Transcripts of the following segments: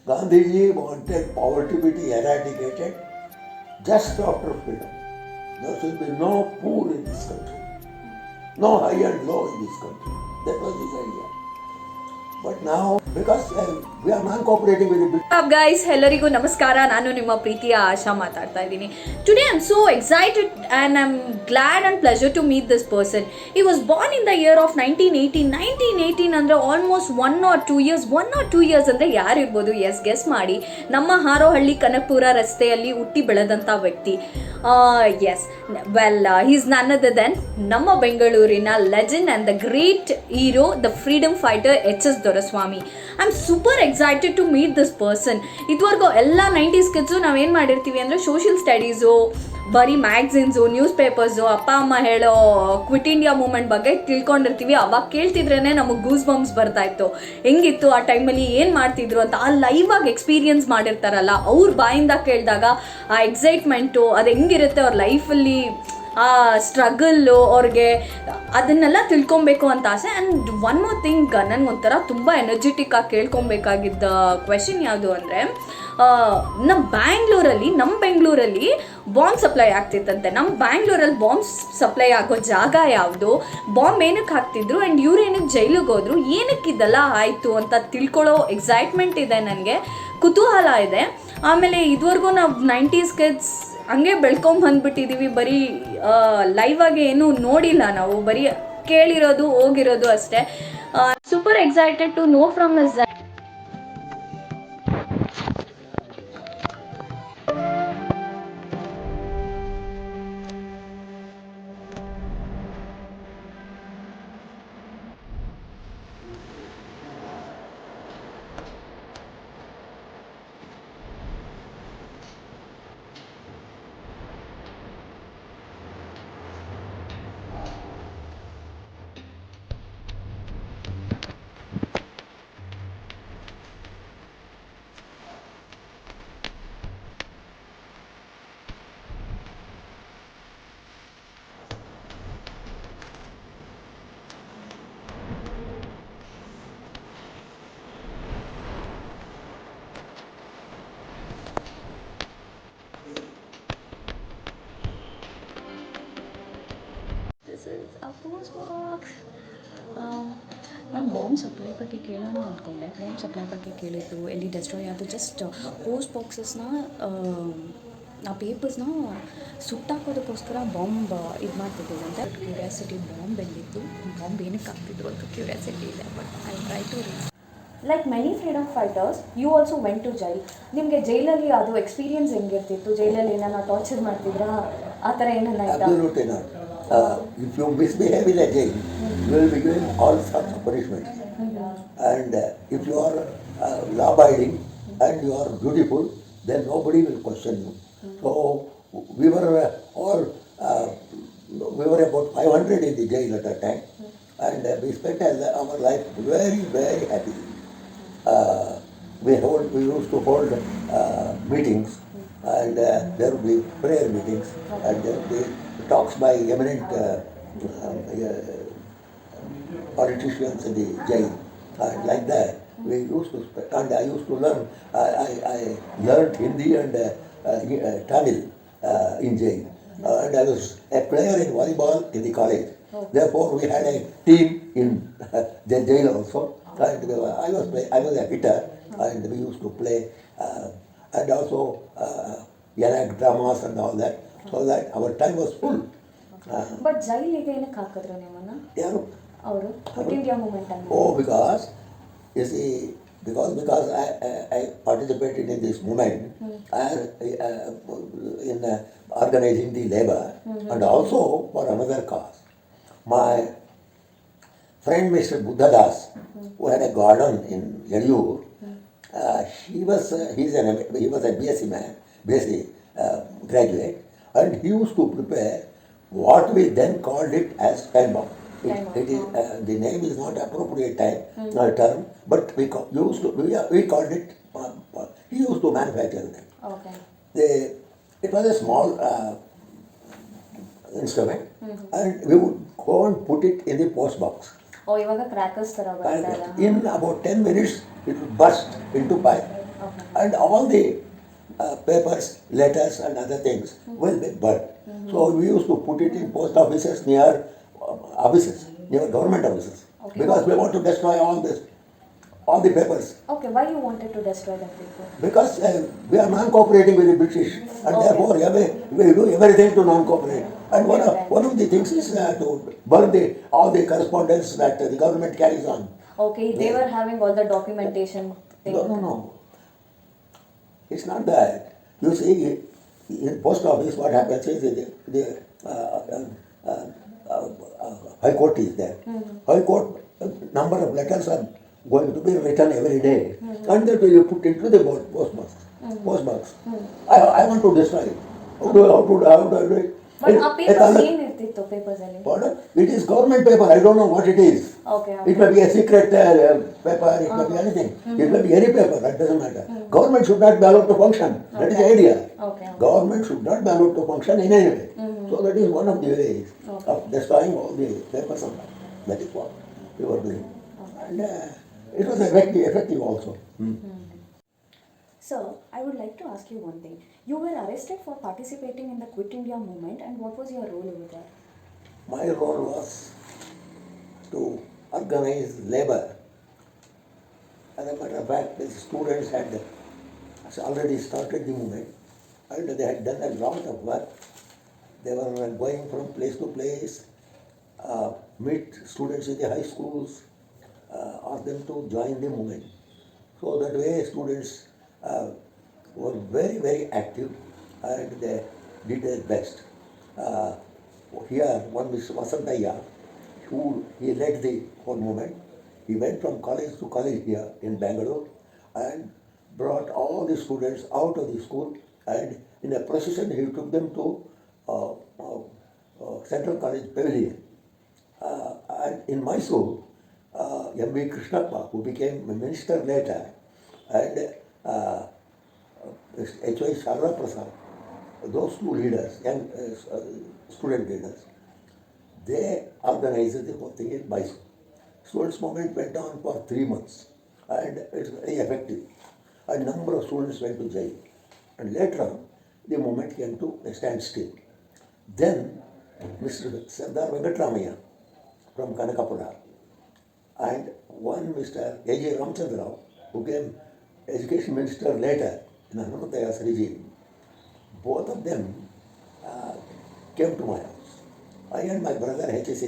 Gandhiji wanted poverty to be eradicated just after freedom. There should be no poor in this country, no high and low in this country. That was his idea. But now, because we are non-cooperating with the British. Up guys, ಎಲ್ಲರಿಗೂ ನಮಸ್ಕಾರ. ನಾನು ನಿಮ್ಮ ಪ್ರೀತಿಯ ಆಶಾ ಮಾತಾಡ್ತಾ ಇದ್ದೀನಿ. Today I am so excited and I am glad and pleasure to meet this person. He was born in the year of 1918 ಅಂದರೆ almost 1 or 2 years ಅಂದರೆ ಯಾರಿರ್ಬೋದು? Guess ಮಾಡಿ. ನಮ್ಮ ಹಾರೋಹಳ್ಳಿ ಕನಕಪುರ ರಸ್ತೆಯಲ್ಲಿ ಹುಟ್ಟಿ ಬೆಳೆದಂಥ ವ್ಯಕ್ತಿ. ಈಸ್ ನನ್ ಅದರ್ ದೆನ್ ನಮ್ಮ ಬೆಂಗಳೂರಿನ legend and the great hero, the freedom fighter H.S Doreswamy. I am super excited to meet this person. ಇದುವರೆಗೂ ಎಲ್ಲ 90s ಕಿಡ್ಸು ನಾವೇನು ಮಾಡಿರ್ತೀವಿ ಅಂದರೆ ಸೋಷಿಯಲ್ ಸ್ಟಡೀಸು, ಬರೀ ಮ್ಯಾಗ್ಝಿನ್ಸು, ನ್ಯೂಸ್ ಪೇಪರ್ಸು, ಅಪ್ಪ ಅಮ್ಮ ಹೇಳೋ ಕ್ವಿಟ್ ಇಂಡಿಯಾ ಮೂಮೆಂಟ್ ಬಗ್ಗೆ ತಿಳ್ಕೊಂಡಿರ್ತೀವಿ. ಅವಾಗ ಕೇಳ್ತಿದ್ರೇ ನಮಗೆ ಗೂಸ್ ಬಂಪ್ಸ್ ಬರ್ತಾಯಿತ್ತು. ಹೆಂಗಿತ್ತು ಆ ಟೈಮಲ್ಲಿ, ಏನು ಮಾಡ್ತಿದ್ರು ಅಂತ. ಆ ಲೈವಾಗಿ ಎಕ್ಸ್ಪೀರಿಯನ್ಸ್ ಮಾಡಿರ್ತಾರಲ್ಲ, ಅವ್ರ ಬಾಯಿಂದ ಕೇಳಿದಾಗ ಆ ಎಕ್ಸೈಟ್ಮೆಂಟು, ಅದು ಹೆಂಗಿರುತ್ತೆ ಅವ್ರ ಲೈಫಲ್ಲಿ, ಆ ಸ್ಟ್ರಗಲ್ಲು, ಅವ್ರಿಗೆ ಅದನ್ನೆಲ್ಲ ತಿಳ್ಕೊಬೇಕು ಅಂತ ಆಸೆ. ಆ್ಯಂಡ್ ಒನ್ ಮೋರ್ ಥಿಂಗ್, ನನಗೊಂಥರ ತುಂಬ ಎನರ್ಜೆಟಿಕ್ ಆಗಿ ಕೇಳ್ಕೊಬೇಕಾಗಿದ್ದ ಕ್ವೆಶನ್ ಯಾವುದು ಅಂದರೆ, ನಮ್ಮ ಬೆಂಗಳೂರಲ್ಲಿ ಬಾಂಬ್ ಸಪ್ಲೈ ಆಗ್ತಿತ್ತಂತೆ. ನಮ್ಮ ಬ್ಯಾಂಗ್ಳೂರಲ್ಲಿ ಬಾಂಬ್ ಸಪ್ಲೈ ಆಗೋ ಜಾಗ ಯಾವುದು, ಬಾಂಬ್ ಏನಕ್ಕೆ ಹಾಕ್ತಿದ್ರು, ಆ್ಯಂಡ್ ಇವ್ರು ಏನಕ್ಕೆ ಜೈಲಿಗೆ ಹೋದ್ರು, ಏನಕ್ಕಿದೆಲ್ಲ ಆಯಿತು ಅಂತ ತಿಳ್ಕೊಳ್ಳೋ ಎಕ್ಸೈಟ್ಮೆಂಟ್ ಇದೆ ನನಗೆ, ಕುತೂಹಲ ಇದೆ. ಆಮೇಲೆ ಇದುವರೆಗೂ ನಾವು 90s ಕಿಡ್ಸ್ ಹಂಗೆ ಬೆಳ್ಕೊಂಬಂದ್ಬಿಟ್ಟಿದ್ದೀವಿ. ಬರೀ ಲೈವಾಗಿ ಏನೂ ನೋಡಿಲ್ಲ ನಾವು, ಬರೀ ಕೇಳಿರೋದು, ಹೋಗಿರೋದು ಅಷ್ಟೇ. Super excited to know from his. ನಾನು ಬಾಂಬ್ ಸಪ್ಲೈ ಬಗ್ಗೆ ಕೇಳೋಣ ಅಂದ್ಕೊಂಡೆ. ಬಾಂಬ್ ಸಪ್ಲೈ ಬಗ್ಗೆ ಕೇಳಿದ್ದು, ಎಲ್ಲಿ ಡೆಸ್ಟ್ರಾಯ್ ಆಯಿತು, ಜಸ್ಟ್ ಪೋಸ್ಟ್ ಬಾಕ್ಸಸ್ನ, ಆ ಪೇಪರ್ಸ್ನ ಸುಟ್ಟಾಕೋದಕ್ಕೋಸ್ಕರ ಬಾಂಬ್ ಇದು ಮಾಡ್ತಿದ್ದೀವಿ ಅಂತ ಕ್ಯೂರಿಯಾಸಿಟಿ. ಬಾಂಬ್ ಎಲ್ಲಿತ್ತು, ಬಾಂಬ್ ಏನಕ್ಕೆ ಆಗ್ತಿದ್ರು ಅಂತ ಕ್ಯೂರಿಯಾಸಿಟಿ ಇದೆ. But I try to reach. Like many freedom fighters, you also went to jail. ನಿಮಗೆ ಜೈಲಲ್ಲಿ ಅದು ಎಕ್ಸ್ಪೀರಿಯನ್ಸ್ ಹೆಂಗಿರ್ತಿತ್ತು? ಜೈಲಲ್ಲಿ ಏನಾರ ಟಾರ್ಚರ್ ಮಾಡ್ತಿದ್ರಾ? ಆ ಥರ ಏನಾರ ಆಯಿತಾ? If you misbehave in a jail, you will be given all sorts of punishments. And if you are law-abiding and you are beautiful, then nobody will question you. So we were about 500 in the jail at that time, and we spent our life very, very happy. We used to hold meetings, and there would be prayer meetings, and there would be talks by eminent politicians in the jail, and like that we used to and I used to learn. I learned Hindi and Tamil in jail, and I was a player in volleyball in the college. Therefore, we had a team in the jail also, and I was a hitter, and we used to play and also enact dramas and all that. So that our time was full. But ಜೈಲಿಗೆ ಏನಕ್ಕೆ ಹಾಕಿದ್ರು ನಿಮ್ಮನ್ನ? ಯಾರು? ಅವರು quit India movement ಅಂತ. Because you see, because I participated in this movement in organizing the labor, and also for another cause. My friend Mr. Buddhadas, who had a garden in Yelur, he was a BSc man, BSc graduate, and he used to prepare what we then called it as time bomb. The name is not appropriate term, but we called it. He used to manufacture them. Okay. It was a small instrument, and we would go and put it in the post box. ಇವಾಗ crackers ಥರ ಬರ್ತಾ ಇಲ್ಲ. In about 10 minutes, it would burst into fire. Okay. and all the papers, letters and other things will be burned. So we used to put it in post offices near offices, near government offices, Okay. because we want to destroy all the papers. Okay, why you wanted to destroy that paper? Because we are non-cooperating with the British, and Okay. therefore we do everything to non-cooperate. And Okay. one of the things is to burn all the correspondence that the government carries on. Okay, they were having all the documentation thing. No. It's not that. You see, in post office, what happens is the High Court is there. High Court, number of letters are going to be written every day, and that will be put into the postbox. I want to destroy it. How do I do it? But ಆ papers It- ಏನಿರ್ತಿತ್ತು papers ಅಲ್ಲಿ? Pardon? It is government paper. I don't know what it is. Okay. It may be a secret paper, it may be anything. It may be any paper, that doesn't matter. Government should not be allowed to function. That is the idea. Okay. Government should not be allowed to function in any way. So that is one of the ways of destroying all the papers and that. That is what we were doing. And it was effective also. Sir, I would like to ask you one thing. You were arrested for participating in the Quit India movement, and what was your role over there? My role was to organize labor. As a matter of fact, the students had already started the movement, and they had done a lot of work. They were going from place to place, meet students in the high schools, ask them to join the movement. So that way students were very, very active, and they did their best. Here, one Mr. Vasantaya, he led the whole movement. He went from college to college here in Bangalore and brought all the students out of the school, and in a procession he took them to Central College Pavilion. And in Mysore, M.V. Krishnappa, who became a minister later, and H.Y. Sharda Prasad, those two leaders, young student leaders, they organized the whole thing in Mysore. Students' movement went on for 3 months, and it's very effective. A number of students went to jail, and later on, the movement came to a standstill. Then, Mr. Sardar Venkatramaya from Kanakapura, and one Mr. A.J. Ramchandra Rao, who became education minister later in Hanumantaya's regime, both of them came to my house. I and my brother H.S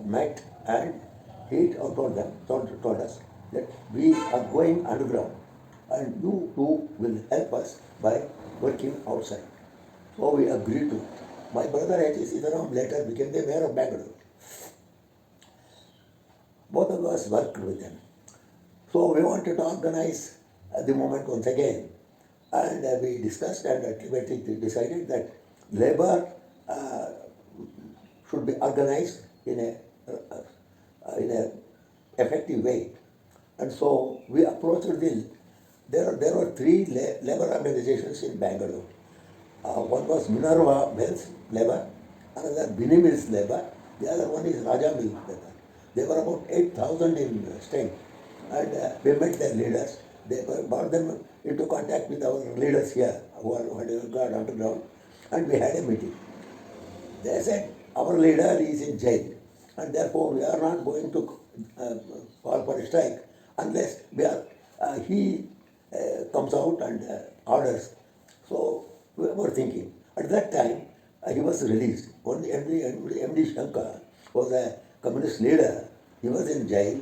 met, and he told us that we are going underground, and you too will help us by working outside. So we agreed to it. My brother H.S later became the mayor of Bangalore. Both of us worked with them. So we wanted to organize the movement once again, and we discussed and ultimately decided that labor should be organized in a effective way. And so we approached there were 3 labor organizations in Bangalore. One was Minerva Mills Labor, another Bini Mills Labor, the other one is Raja Mills Labor. They were about 8,000 in strength, and we met their leaders. They brought them into contact with our leaders here who had got underground, and we had a meeting. They said, our leader is in jail, and therefore we are not going to call for a strike unless he comes out and orders. So we were thinking. At that time, he was released. Only MD Shankar was a communist leader. He was in jail,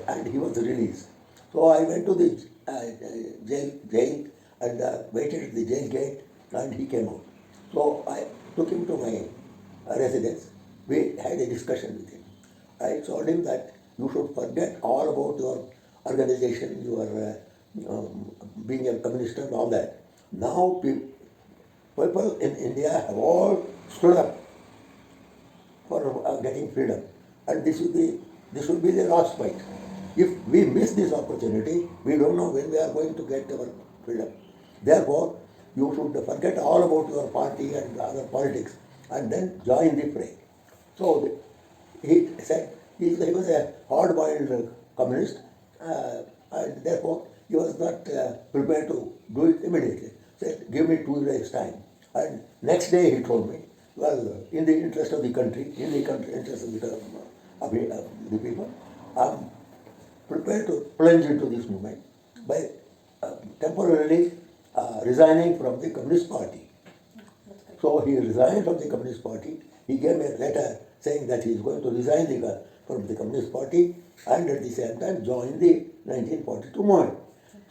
and he was released. So I went to the jail and waited at the jail gate, and he came out. So I took him to my residence. We had a discussion with him. I told him that you should forget all about your organization, your being a communist and all that. Now people in India have all stood up for getting freedom, and this will be the last fight. If we miss this opportunity, we don't know when we are going to get our freedom. Therefore, you should forget all about your party and other politics and then join the fray. So he said, He was a hard-boiled communist, and therefore he was not prepared to do it immediately. Said, give me 2 days' time. And next day he told me, well, in the interest of the country, in the interest of the people, I'm prepared to plunge into this movement by temporarily resigning from the Communist Party. So he resigned from the Communist Party. He gave a letter saying that he is going to resign from the Communist Party and at the same time join the 1942 movement.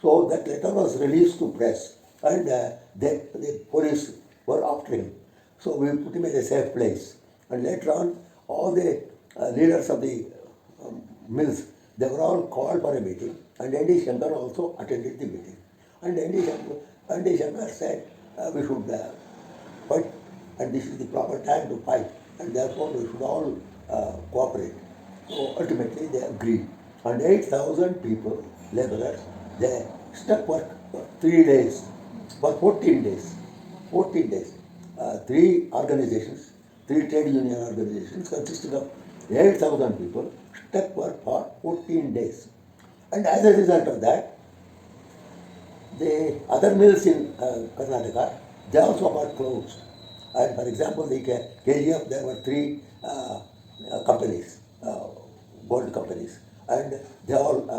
So that letter was released to press, and the police were after him. So we put him in a safe place. And later on, all the leaders of the mills, they were all called for a meeting, and N.D. Shankar also attended the meeting. And N.D. Shankar said, we should fight, and this is the proper time to fight, and therefore we should all cooperate. So ultimately they agreed, and 8,000 people, laborers, they stuck work for 3 days, for 14 days. 14 days. 3 organizations, 3 trade union organizations consisting of 8,000 people stuck work for 14 days. And as a result of that, the other mills in Karnataka, they also got closed. And for example, the KGF, there were 3 companies, gold companies, and they all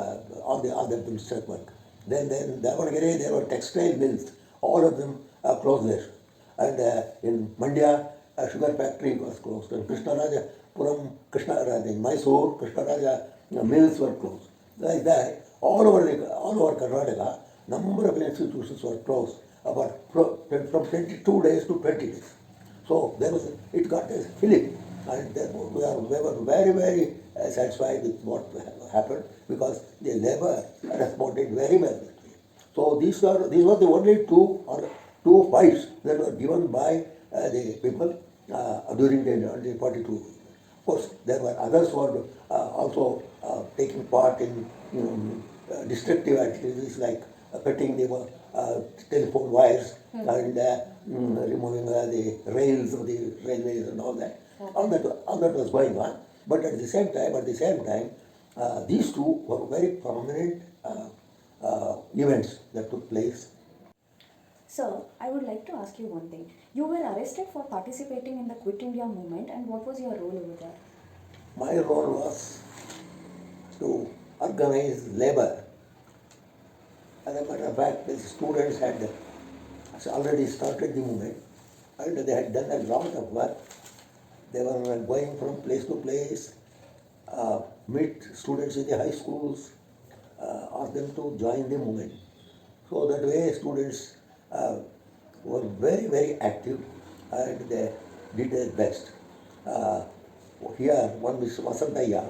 on the stuck work. Then Davangere, there were textile mills, all of them closed there. And in Mandya, a sugar factory was closed. And in Mysore, Krishnaraja mills were closed. Like that, all over Karnataka, number of institutions were closed, about from 22 days to 20 days. So it got a fillip, and therefore we were very, very satisfied with what happened, because the labor responded very well. So these were the only two fights that were given by the people during the 1942. Of course, there were others who were also taking part in destructive activities like cutting the telephone wires and removing the rails of the railways and all that. All that was going on. But at the same time, these two were very prominent events that took place. Sir, I would like to ask you one thing. You were arrested for participating in the Quit India movement, and what was your role over there? My role was to organize labor. As a matter of fact, the students had already started the movement, and they had done a lot of work. They were going from place to place, meet students in the high schools, ask them to join the movement. So that way students were very, very active, and they did their best. Here, one Mr. Vasantaya,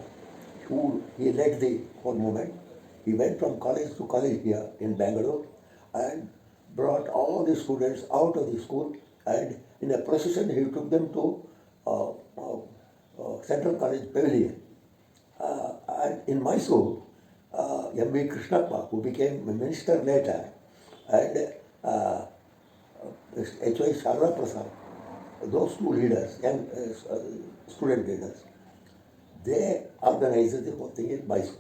he led the whole movement. He went from college to college here in Bangalore and brought all the students out of the school, and in a procession he took them to Central College Pavilion. And in Mysore, M.V. Krishnappa, who became a minister later, and H.Y. Sharda Prasad, those two leaders, young student leaders, they organized the whole thing in Mysore.